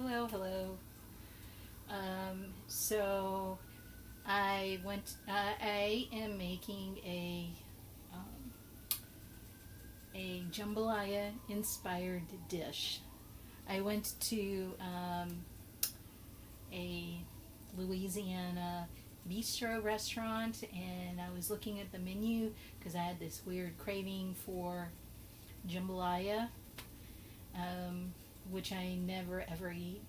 hello. So I am making um, a jambalaya inspired dish. I went to a Louisiana bistro restaurant and I was looking at the menu because I had this weird craving for jambalaya, um, which I never ever eat.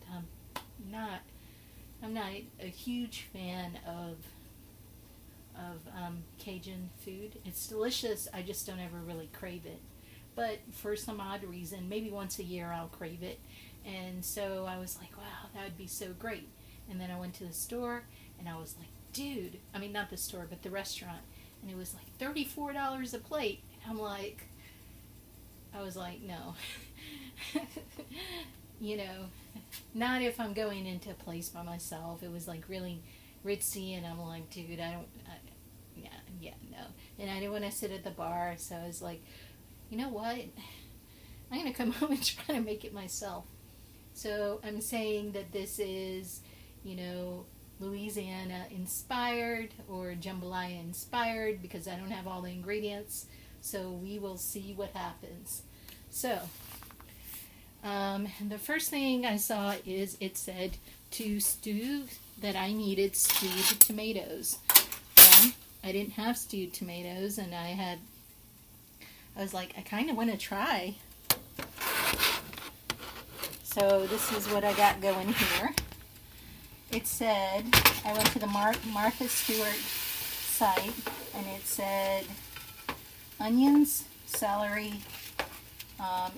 Not I'm not a huge fan of Cajun food. It's delicious. I just don't ever really crave it. But for some odd reason, maybe once a year I'll crave it. And so I was like, wow, that would be so great. And then I went to the store and I was like, dude, I mean, not the store, but the restaurant. And it was like $34 a plate. And I was like, no. you know, Not if I'm going into a place by myself. It was like really ritzy, and I'm like, dude, yeah, no. And I didn't want to sit at the bar, so I was like, you know what? I'm gonna come home and try to make it myself. So I'm saying that this is, you know, Louisiana inspired or jambalaya inspired because I don't have all the ingredients. So we will see what happens. So the first thing I saw is it said to stew that I needed stewed tomatoes. Well, I didn't have stewed tomatoes, and I was like, I kind of want to try. So this is what I got going here. It said, I went to the Martha Stewart site, and it said onions, celery,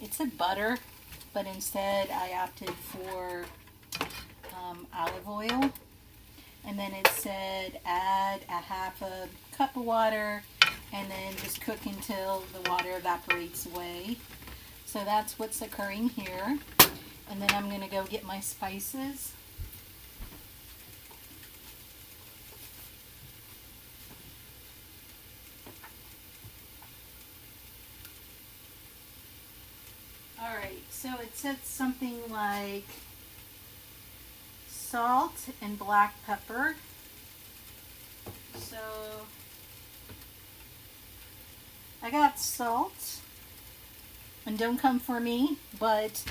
it said butter, but instead I opted for olive oil. And then it said add a half a cup of water and then just cook until the water evaporates away. So that's what's occurring here. And then I'm going to go get my spices. Alright, so it said something like salt and black pepper. So I got salt, and don't come for me, but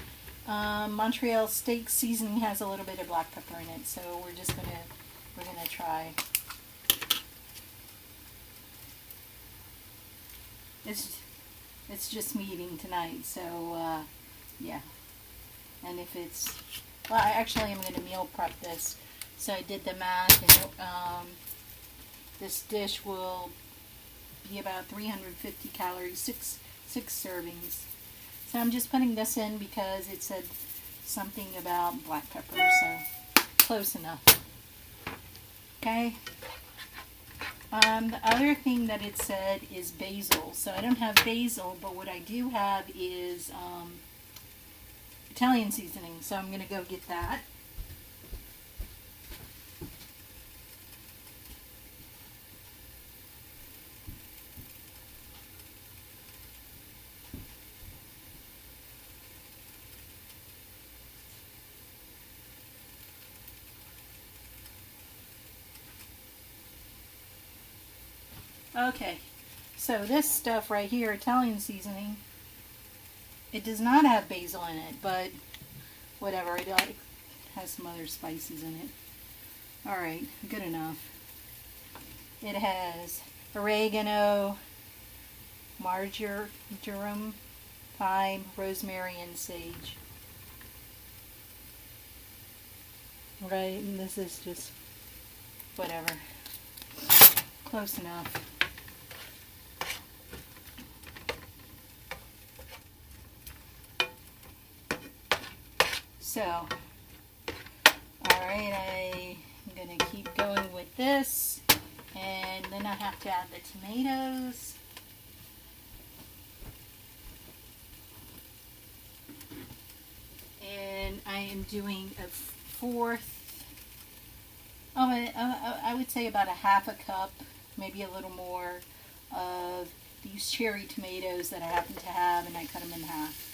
Montreal steak seasoning has a little bit of black pepper in it, so we're gonna try. It's just me eating tonight, so yeah. And if it's actually I'm gonna meal prep this, so I did the math, and this dish will be about 350 calories, six servings. So I'm just putting this in because it said something about black pepper, so close enough. Okay. The other thing that it said is basil. So I don't have basil, but what I do have is Italian seasoning. So I'm going to go get that. Okay, so this stuff right here, Italian seasoning, it does not have basil in it, but whatever, it has some other spices in it. Alright, good enough. It has oregano, marjoram, thyme, rosemary, and sage. Right, and this is just whatever. Close enough. So, alright, I'm going to keep going with this, and then I have to add the tomatoes. And I am doing a fourth, I would say about a half a cup, maybe a little more, of these cherry tomatoes that I happen to have, and I cut them in half.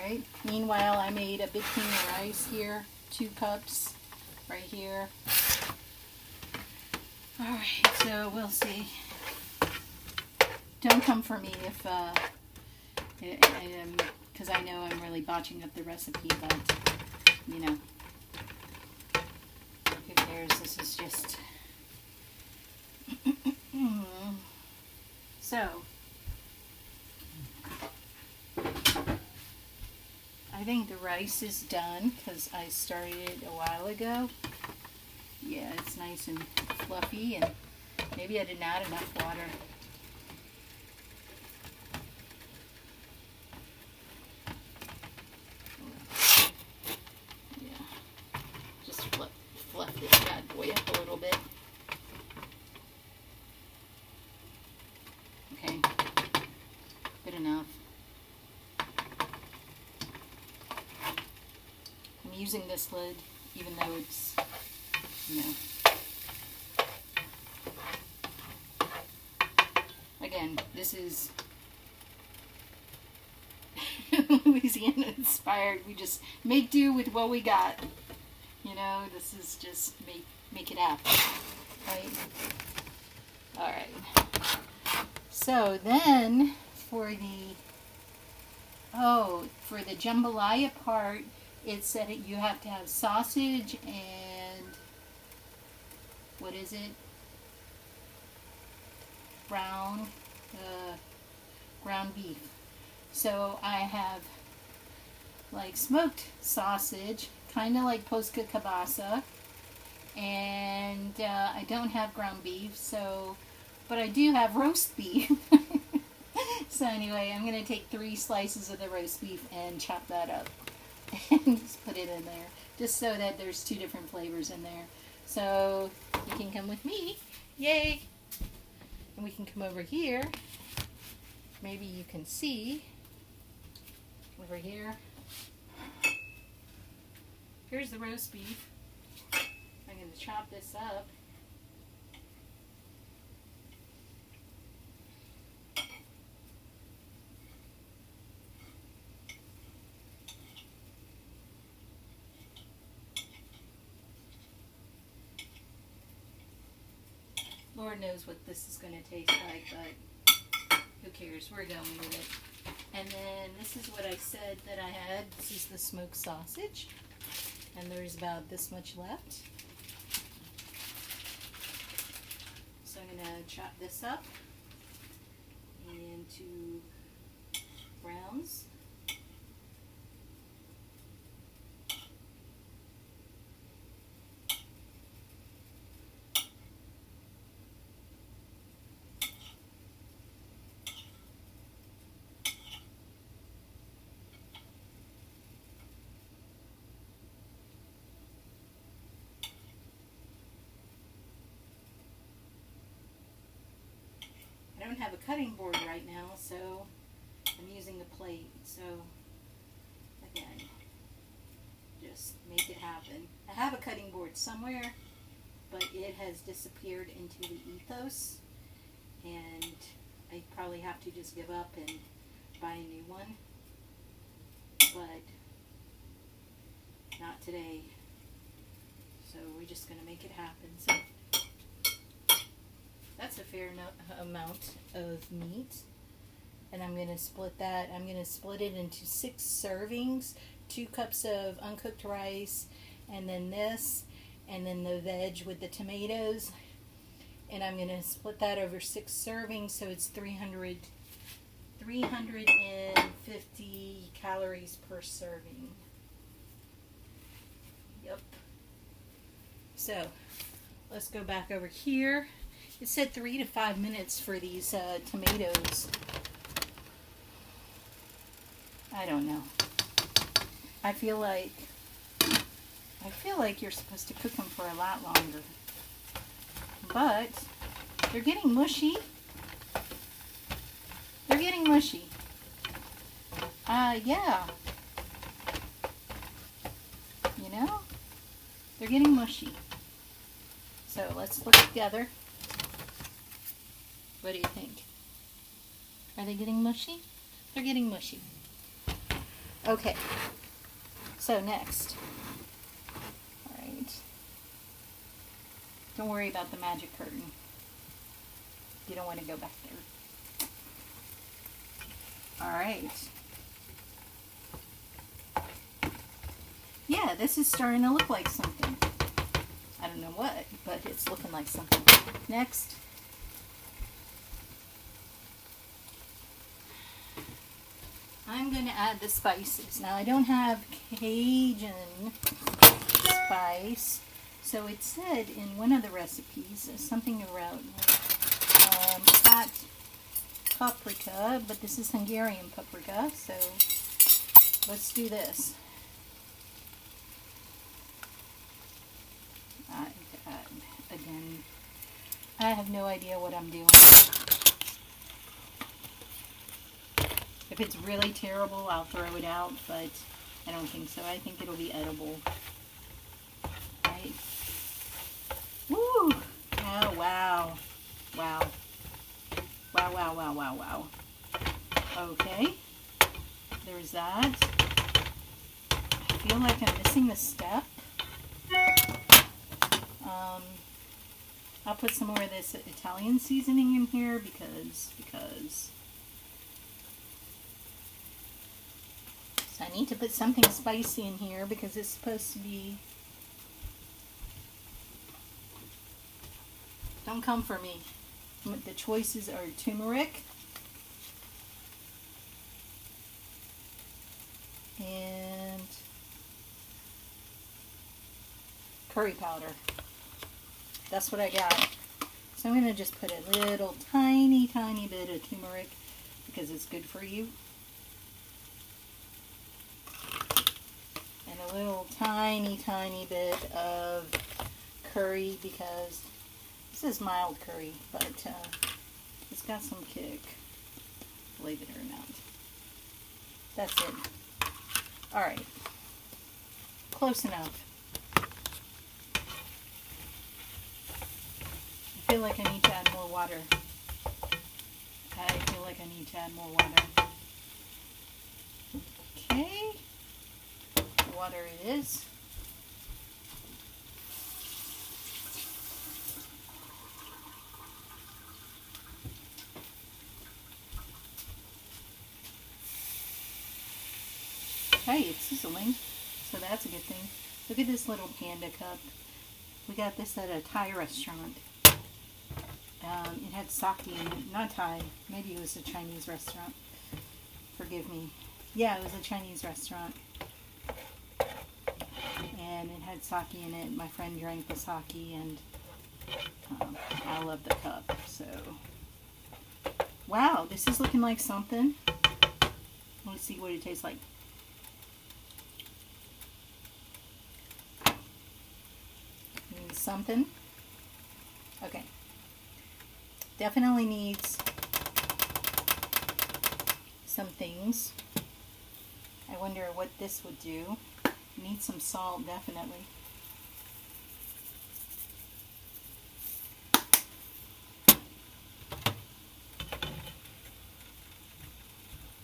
Alright, meanwhile I made a big king of rice here, 2 cups right here. Alright, so we'll see. Don't come for me if, because I know I'm really botching up the recipe, but, you know, who cares, this is just, so, I think the rice is done because I started it a while ago. Yeah, it's nice and fluffy, and maybe I didn't add enough water. Yeah, just fluff this bad boy up a little bit. Okay, good enough. I'm using this lid even though it's, you know, again, this is Louisiana inspired. We just make do with what we got. You know, this is just make it happen, right? All right. So then for the jambalaya part, it said you have to have sausage and what is it? Ground beef. So I have like smoked sausage, kind of like posca cabasa, and I don't have ground beef, so, but I do have roast beef. So anyway, I'm going to take 3 slices of the roast beef and chop that up and just put it in there, just so that there's 2 different flavors in there. So you can come with me, yay! And we can come over here. Maybe you can see over here. Here's the roast beef. I'm going to chop this up. Lord knows what this is going to taste like, but who cares? We're going with it. And then this is what I said that I had. This is the smoked sausage. And there's about this much left. So I'm going to chop this up into browns. I don't have a cutting board right now, so I'm using a plate. So again, just make it happen. I have a cutting board somewhere, but it has disappeared into the ethos, and I probably have to just give up and buy a new one, but not today. So we're just going to make it happen. So that's a fair amount of meat. And I'm going to split that. I'm going to split it into 6 servings, 2 cups of uncooked rice, and then this, and then the veg with the tomatoes. And I'm going to split that over 6 servings, so it's 350 calories per serving. Yep. So let's go back over here. It said 3 to 5 minutes for these tomatoes. I don't know. I feel like you're supposed to cook them for a lot longer. But they're getting mushy. They're getting mushy. Yeah. You know? They're getting mushy. So let's look together. What do you think? Are they getting mushy? They're getting mushy. Okay, so next. Alright. Don't worry about the magic curtain. You don't want to go back there. Alright. Yeah, this is starting to look like something. I don't know what, but it's looking like something. Next. I'm going to add the spices. Now I don't have Cajun spice, so it said in one of the recipes something about hot paprika, but this is Hungarian paprika, so let's do this. Again, I have no idea what I'm doing. If it's really terrible, I'll throw it out, but I don't think so. I think it'll be edible. Right? Woo! Oh, wow. Wow. Wow, wow, wow, wow, wow. Okay. There's that. I feel like I'm missing a step. I'll put some more of this Italian seasoning in here because so I need to put something spicy in here because it's supposed to be. Don't come for me. The choices are turmeric and curry powder. That's what I got. So I'm going to just put a little tiny bit of turmeric because it's good for you. And a little tiny bit of curry because this is mild curry, but it's got some kick, believe it or not. That's it. Alright. Close enough. I feel like I need to add more water. Okay. Water it is. Okay, it's sizzling, so that's a good thing. Look at this little panda cup. We got this at a Thai restaurant. It had sake in it. Not Thai. Maybe it was a Chinese restaurant. Forgive me. Yeah, it was a Chinese restaurant. And it had sake in it. My friend drank the sake, and I love the cup. So, wow, this is looking like something. Let's see what it tastes like. Something. Okay. Definitely needs some things. I wonder what this would do. Needs some salt, definitely.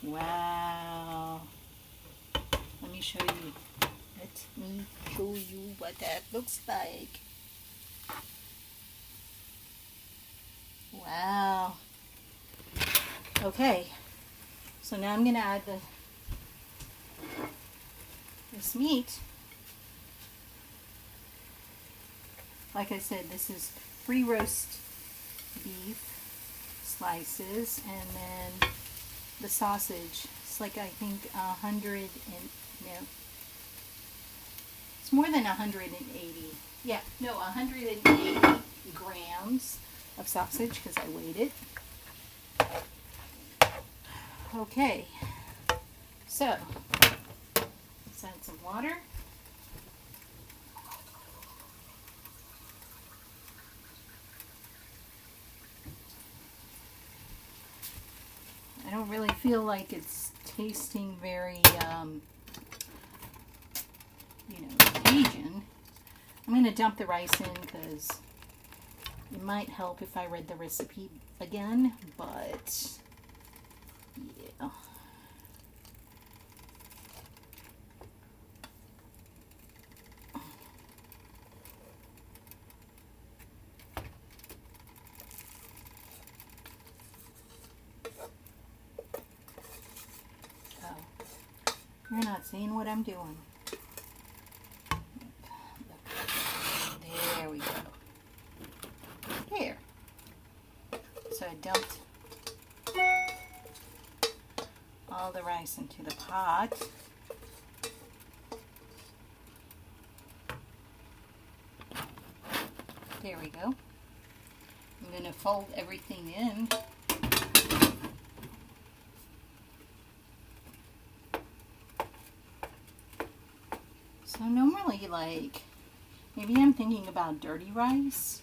Wow. Let me show you. Let me show you what that looks like. Wow. Okay. So now I'm going to add this meat. Like I said, this is free roast beef slices, and then the sausage. It's like, I think 100 and no, it's more than 180. Yeah, no, 180 grams of sausage because I weighed it. Okay, so let's add some water. I don't really feel like it's tasting very, Cajun. I'm going to dump the rice in because it might help if I read the recipe again, but yeah. You're not seeing what I'm doing. There we go. There. So I dumped all the rice into the pot. There we go. I'm going to fold everything in. So normally, like, maybe I'm thinking about dirty rice,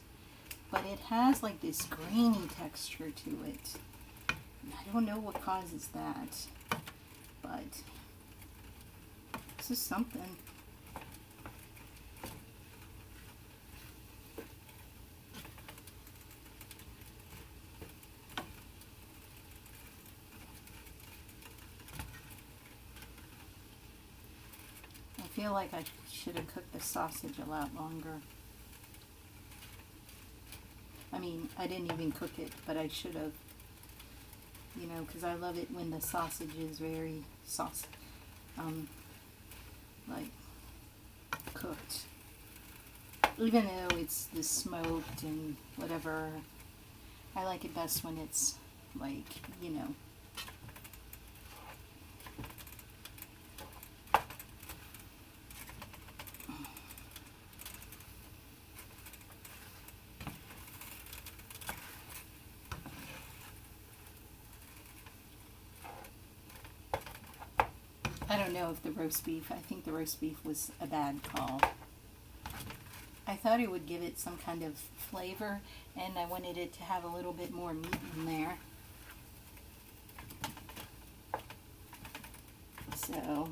but it has like this grainy texture to it. And I don't know what causes that, but this is something. I feel like I should have cooked the sausage a lot longer. I mean, I didn't even cook it, but I should have, you know, because I love it when the sausage is very like cooked. Even though it's the smoked and whatever, I like it best when it's like, you know, I don't know if the roast beef, I think the roast beef was a bad call. I thought it would give it some kind of flavor, and I wanted it to have a little bit more meat in there. So,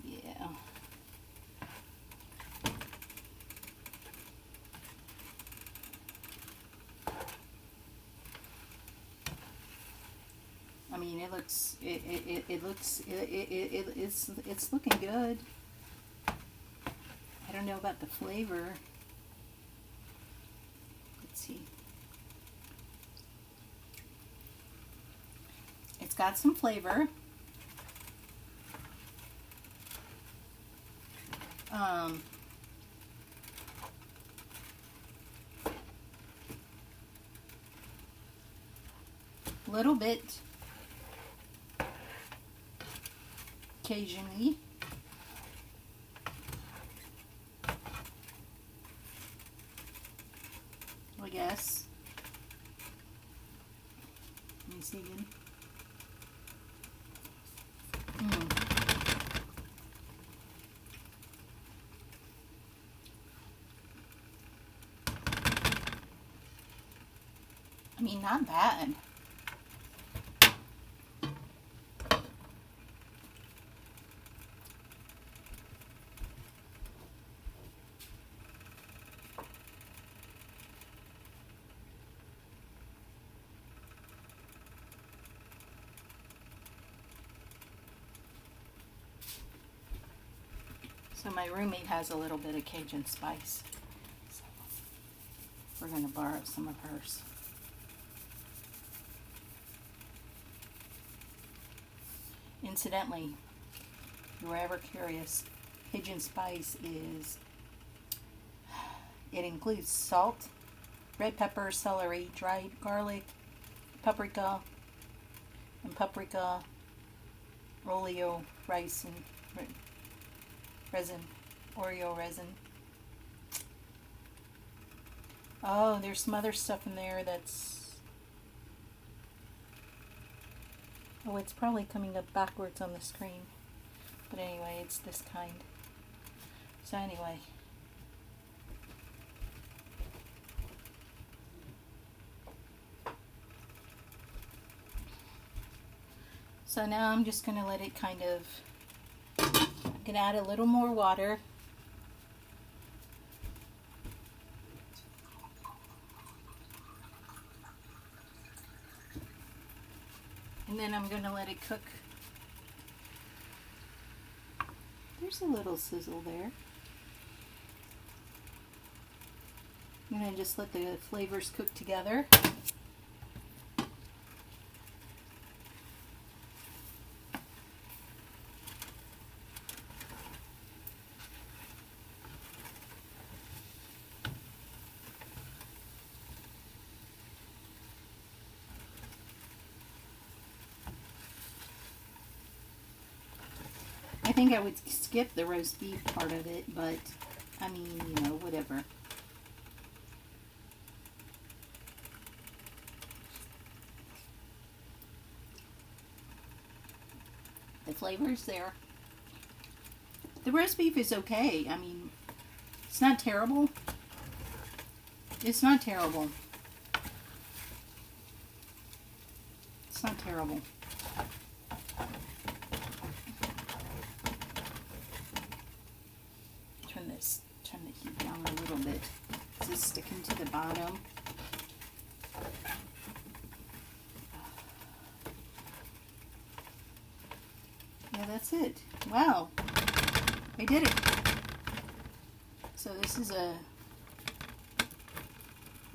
yeah. I mean, it looks, it's looking good. I don't know about the flavor. Let's see. It's got some flavor. Little bit Cajun-y. I guess. Let me see again. I mean, not bad. So my roommate has a little bit of Cajun spice. So we're going to borrow some of hers. Incidentally, if you were ever curious, Cajun spice is, it includes salt, red pepper, celery, dried garlic, paprika, oleo, rice, and resin, Oreo resin. Oh, there's some other stuff in there that's, oh, it's probably coming up backwards on the screen. But anyway, it's this kind. So anyway. So now I'm just going to let it kind of, I'm going to add a little more water. And then I'm going to let it cook. There's a little sizzle there. I'm going to just let the flavors cook together. I think I would skip the roast beef part of it, but I mean, you know, whatever. The flavor's there. The roast beef is okay. I mean, it's not terrible. It's not terrible. It's not terrible. Turn the heat down a little bit. Is this sticking to the bottom? Yeah, that's it. Wow. I did it. So this is a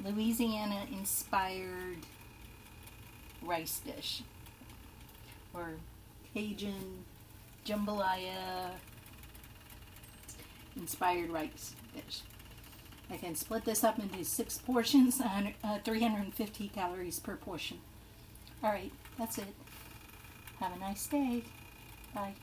Louisiana-inspired rice dish. Or Cajun Jambalaya inspired rice dish. I can split this up into 6 portions, 350 calories per portion. Alright, that's it. Have a nice day. Bye.